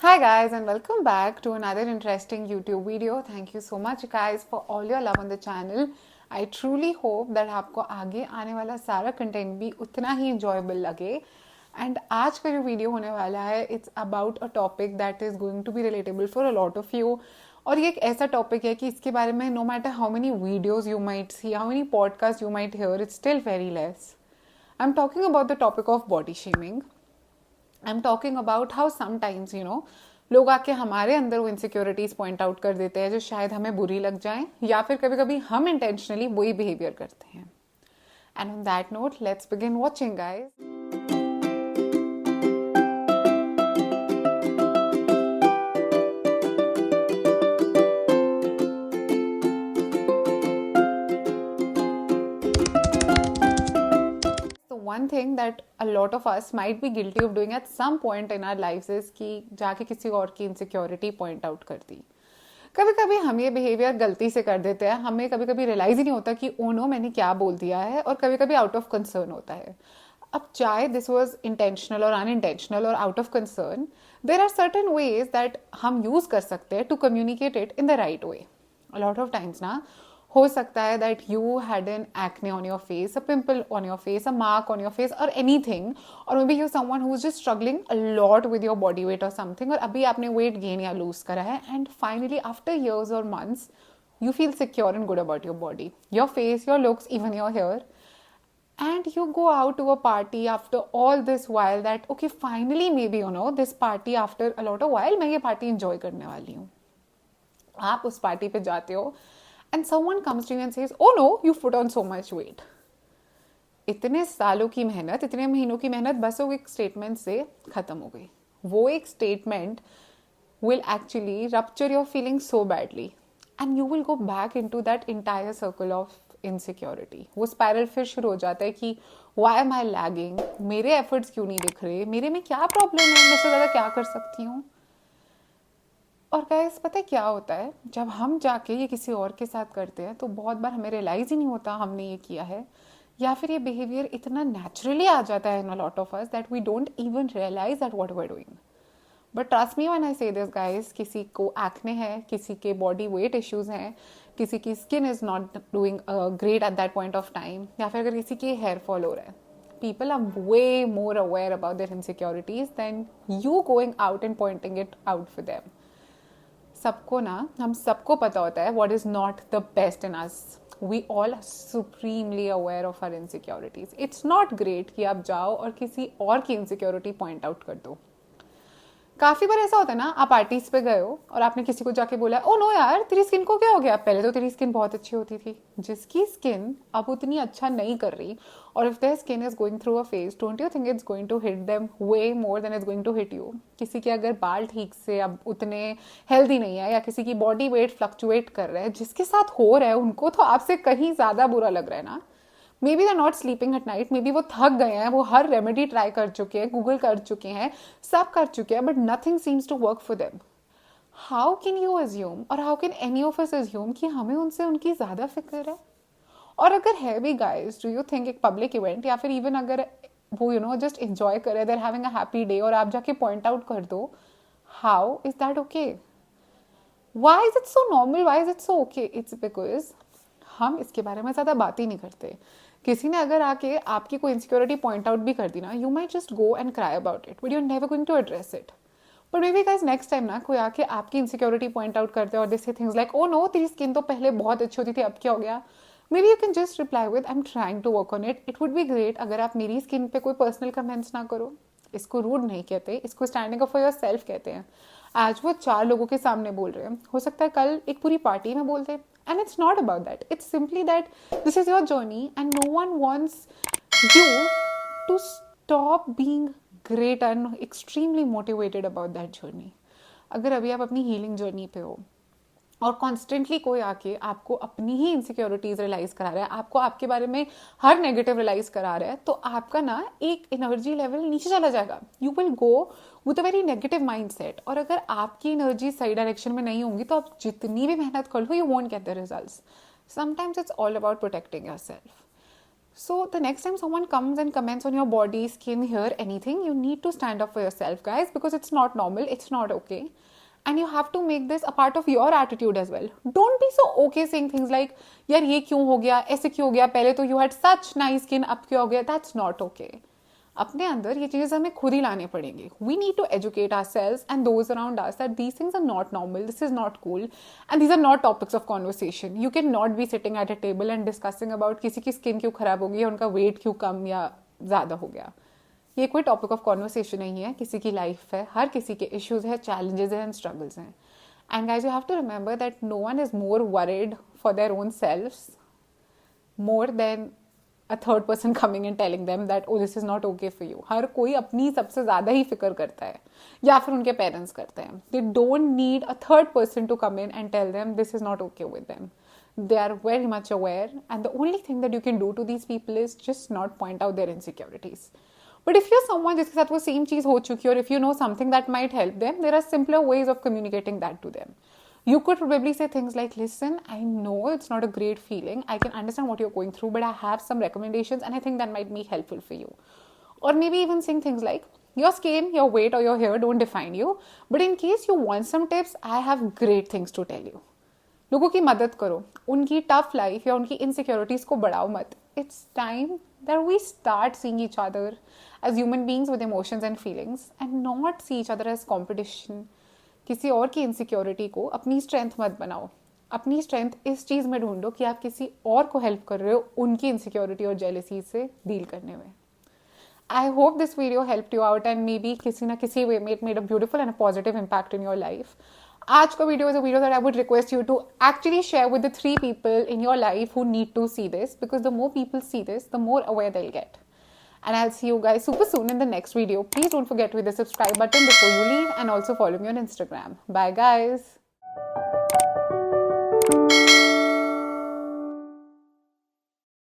Hi guys and welcome back to another interesting YouTube video. Thank you so much guys for all your love on the channel. I truly hope that आपको आगे आने वाला सारा content भी उतना ही enjoyable लगे. And आज का जो वीडियो होने वाला है it's about a topic that is going to be relatable for a lot of you. और ये एक ऐसा टॉपिक है कि इसके बारे में no matter how many videos you might see, how many podcasts you might hear, it's still very less. I'm talking about the topic of body shaming. I am talking about how sometimes लोग आके हमारे अंदर वो insecurities point आउट कर देते हैं जो शायद हमें बुरी लग जाए या फिर कभी कभी हम इंटेंशनली वही बिहेवियर करते हैं. And on that note let's begin watching guys. One thing that a lot of us might be guilty of doing at some point in our lives is कि जाके किसी और की इनसिक्योरिटी पॉइंट आउट कर दी. कभी कभी हम ये बिहेवियर गलती से कर देते हैं, हमें कभी कभी रियलाइज ही नहीं होता कि ओ नो मैंने क्या बोल दिया है, और कभी कभी आउट ऑफ कंसर्न होता है. अब चाहे दिस वॉज इंटेंशनल और अनइंटेंशनल और out of concern, there are certain ways that हम यूज कर सकते हैं to communicate it in the right way. A lot of times ना हो सकता है that you had an acne on your face, a pimple on your face, a mark on your face or anything, or maybe you're someone who's just struggling a lot with your body weight or something, और अभी आपने weight gain या lose करा है, and finally after years or months you feel secure and good about your body, your face, your looks, even your hair, and you go out to a party after all this while that okay finally maybe this party after a lot of while मैं ये party enjoy करने वाली हूँ. आप उस party पे जाते हो and someone comes to you and says, oh no, you put on so much weight. इतने सालों की मेहनत, इतने महीनों की मेहनत बस वो एक स्टेटमेंट से खत्म हो गई. वो एक statement will actually rupture your feelings so badly and you will go back into that entire circle of insecurity. वो स्पाइरल फिर शुरू हो जाता है कि why am I lagging? मेरे एफर्ट्स क्यों नहीं दिख रहे, मेरे में क्या प्रॉब्लम है, मैं से ज़्यादा क्या कर सकती हूँ. और गाइस पता है क्या होता है, जब हम जाके ये किसी और के साथ करते हैं तो बहुत बार हमें रियलाइज ही नहीं होता हमने ये किया है, या फिर ये बिहेवियर इतना नेचुरली आ जाता है in a lot of us that we don't even realise that what we are doing. But trust me when I say this guys, किसी को एक्ने है, किसी के बॉडी वेट इश्यूज हैं, किसी की skin is not doing great at that point of time, या फिर अगर किसी के हेयर फॉल हो रहा है, people are way more aware about their insecurities than you going out and pointing it out for them. सबको ना, हम सबको पता होता है what is not the best in us. We all are supremely aware of our insecurities. It's not great कि आप जाओ और किसी और की insecurity point out कर दो. काफी बार ऐसा होता है ना, आप पार्टीज पे गए हो और आपने किसी को जाके बोला ओ नो यार तेरी स्किन को क्या हो गया, पहले तो तेरी स्किन बहुत अच्छी होती थी. जिसकी स्किन अब उतनी अच्छा नहीं कर रही, और if their skin is going through a phase, don't you think it's going to hit them way more than it's going to hit you. किसी के अगर बाल ठीक से अब उतने हेल्दी नहीं है, या किसी की बॉडी वेट फ्लक्चुएट कर रहा है, जिसके साथ हो रहा है उनको तो आपसे कहीं ज्यादा बुरा लग रहा है ना. May be they not sleeping at night, may be वो थक गए हैं, वो हर रेमेडी ट्राई कर चुके हैं, गूगल कर चुके हैं, सब कर चुके हैं, but nothing seems to work for them. How can you assume, और how can any of us assume कि हमें उनसे उनकी ज्यादा फिक्र है. और अगर है भी गाइज, डू यू थिंक एक पब्लिक इवेंट या फिर इवन अगर वो जस्ट एंजॉय करे, they're having a happy day, और आप जाके पॉइंट आउट कर दो, how is that okay? Why is it so normal, why is it so okay? It's because हम इसके बारे में ज़्यादा बात ही नहीं करते. किसी ने अगर आके आपकी कोई इनसिक्योरिटी पॉइंट आउट भी कर दी ना, you might just go and cry about it, but you are never going to address it. But maybe guys next time ना कोई आके आपकी इनसिक्योरिटी पॉइंट आउट करते हैं और दे से थिंग्स लाइक ओ नो तेरी स्किन तो पहले बहुत अच्छी होती थी, अब क्या हो गया, maybe you can just reply with I am trying to work on it. It would be great अगर आप मेरी स्किन पे कोई पर्सनल कमेंट्स ना करो. इसको रूड नहीं कहते, इसको standing up for your self कहते हैं. आज वो 4 लोगों के सामने बोल रहे हैं, हो सकता है कल एक पूरी पार्टी में बोलते. And it's not about that. It's simply that this is your journey and no one wants you to stop being great and extremely motivated about that journey. अगर अभी आप अपनी हीलिंग जर्नी पे हो और कॉन्स्टेंटली कोई आके आपको अपनी ही इनसिक्योरिटीज रियलाइज करा रहा है, आपको आपके बारे में हर नेगेटिव रियलाइज करा रहा है, तो आपका ना एक एनर्जी लेवल नीचे चला जाएगा. You will go with a very negative mind set. और अगर आपकी एनर्जी सही डायरेक्शन में नहीं होंगी तो आप जितनी भी मेहनत कर लो, you won't get the results. Sometimes it's all about protecting yourself. So the next time someone comes and comments on your body, skin, hair, anything, you need to stand up for yourself, guys, because it's not normal, it's not okay. And you have to make this a part of your attitude as well. Don't be so okay saying things like, यार ये क्यों हो गया, ऐसे क्यों हो गया, पहले तो you had such nice skin, अब क्यों हो गया. That's not okay. अपने अंदर ये चीज़ें हमें खुद ही लाने पड़ेंगे. We need to educate ourselves and those around us that these things are not normal, this is not cool, and these are not topics of conversation. You cannot be sitting at a table and discussing about किसी की skin क्यों खराब हो गई या उनका weight क्यों कम या ज़्यादा हो गया. ये कोई टॉपिक ऑफ कॉन्वर्सेशन नहीं है, किसी की लाइफ है, हर किसी के इश्यूज है, चैलेंजेस हैं एंड स्ट्रगल्स हैं. And guys you have to remember that no one is more worried for their own selves more than a third person coming and telling them that oh this is not okay for you. हर कोई अपनी सबसे ज़्यादा ही फिक्र करता है या फिर उनके पेरेंट्स करते हैं. They don't need a third person to come in and tell them this is not okay with them. They are very much aware, and the only thing that you can do to these people is just not point out their insecurities. But if you're someone जिसके साथ वो same चीज़ हो चुकी है, or if you know something that might help them, there are simpler ways of communicating that to them. You could probably say things like, listen, I know it's not a great feeling. I can understand what you're going through, but I have some recommendations and I think that might be helpful for you. Or maybe even saying things like, your skin, your weight or your hair don't define you. But in case you want some tips, I have great things to tell you. लोगों की मदद करो, उनकी tough life या उनकी insecurities को बढ़ाओ मत. It's time that we start seeing each other as human beings with emotions and feelings and not see each other as competition. किसी और की इनसिक्योरिटी को अपनी स्ट्रेंथ मत बनाओ. अपनी स्ट्रेंथ इस चीज़ में ढूंढो कि आप किसी और को हेल्प कर रहे हो उनकी इनसिक्योरिटी और जेलसी से डील करने में. I hope this video helped you out and maybe किसी ना किसी way it made a beautiful and a positive impact in your life. आज का video is a video that I would request you to actually share with the 3 people in your life who need to see this, because the more people see this, the more aware they'll get. And I'll see you guys super soon in the next video. Please don't forget to hit the subscribe button before you leave and also follow me on Instagram. Bye guys.